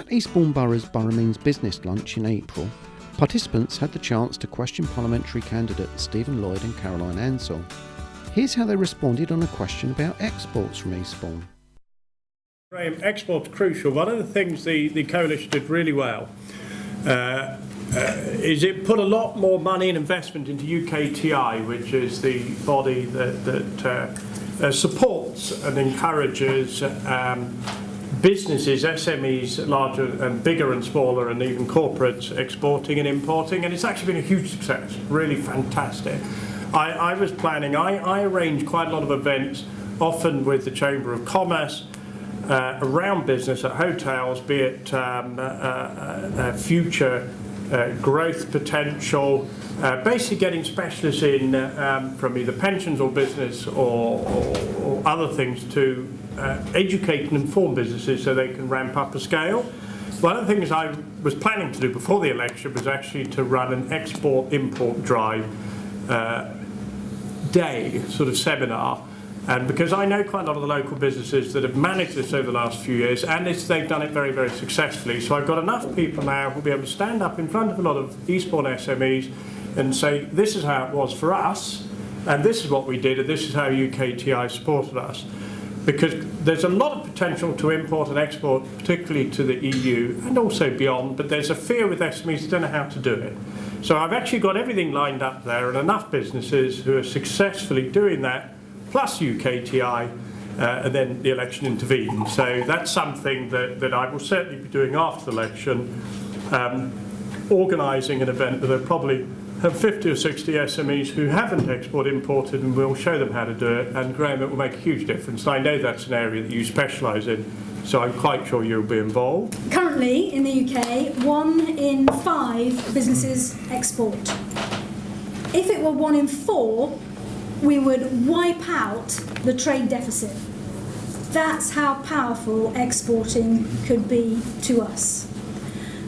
At Eastbourne Borough's Borough Means Business Lunch in April, participants had the chance to question Parliamentary Candidate Stephen Lloyd and Caroline Ansell. Here's how they responded on a question about exports from Eastbourne. Graham, export's crucial. One of the things the coalition did really well is it put a lot more money and investment into UKTI, which is the body that supports and encourages businesses, SMEs, larger and bigger and smaller, and even corporates exporting and importing, and it's actually been a huge success, really fantastic. I was planning, I arrange quite a lot of events, often with the Chamber of Commerce, around business at hotels, be it future growth potential, basically getting specialists in from either pensions or business or other things to educate and inform businesses so they can ramp up a scale. One of the things I was planning to do before the election was actually to run an export-import drive day, sort of seminar. And because I know quite a lot of the local businesses that have managed this over the last few years, and they've done it very, very successfully. So I've got enough people now who'll be able to stand up in front of a lot of Eastbourne SMEs and say, this is how it was for us, and this is what we did, and this is how UKTI supported us. Because there's a lot of potential to import and export, particularly to the EU and also beyond, but there's a fear with SMEs that don't know how to do it. So I've actually got everything lined up there and enough businesses who are successfully doing that, plus UKTI, and then the election intervened. So that's something that I will certainly be doing after the election, organising an event that will probably have 50 or 60 SMEs who haven't export-imported, and we'll show them how to do it. And Graham, it will make a huge difference. I know that's an area that you specialise in, so I'm quite sure you'll be involved. Currently in the UK, 1 in 5 businesses export. If it were 1 in 4, we would wipe out the trade deficit. That's how powerful exporting could be to us.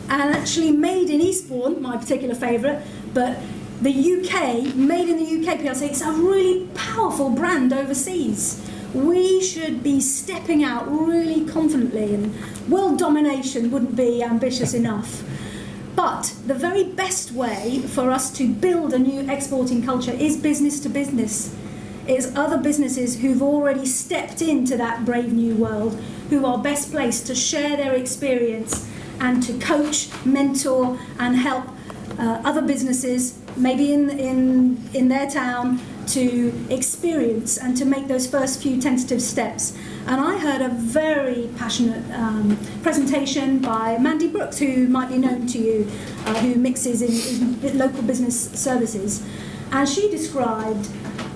And actually Made in Eastbourne, my particular favourite, but the UK, Made in the UK PLC, it's a really powerful brand overseas. We should be stepping out really confidently, and world domination wouldn't be ambitious enough. But the very best way for us to build a new exporting culture is business to business. It's other businesses who've already stepped into that brave new world who are best placed to share their experience and to coach, mentor and help other businesses, maybe in their town, to experience and to make those first few tentative steps. And I heard a very passionate presentation by Mandy Brooks, who might be known to you, who mixes in local business services. And she described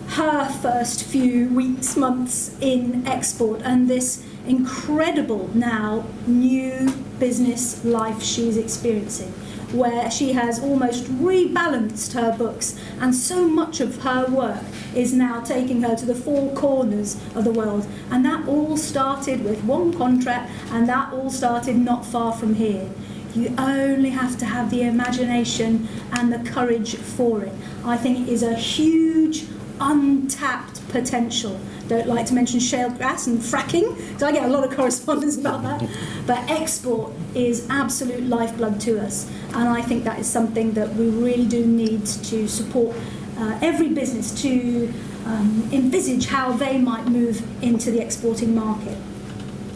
her first few weeks, months in export, and this incredible now new business life she's experiencing, where she has almost rebalanced her books, and so much of her work is now taking her to the 4 corners of the world. And that all started with 1 contract, and that all started not far from here. You only have to have the imagination and the courage for it. I think it is a huge untapped potential. Don't like to mention shale gas and fracking, because I get a lot of correspondence about that. But export is absolute lifeblood to us, and I think that is something that we really do need to support every business to envisage how they might move into the exporting market.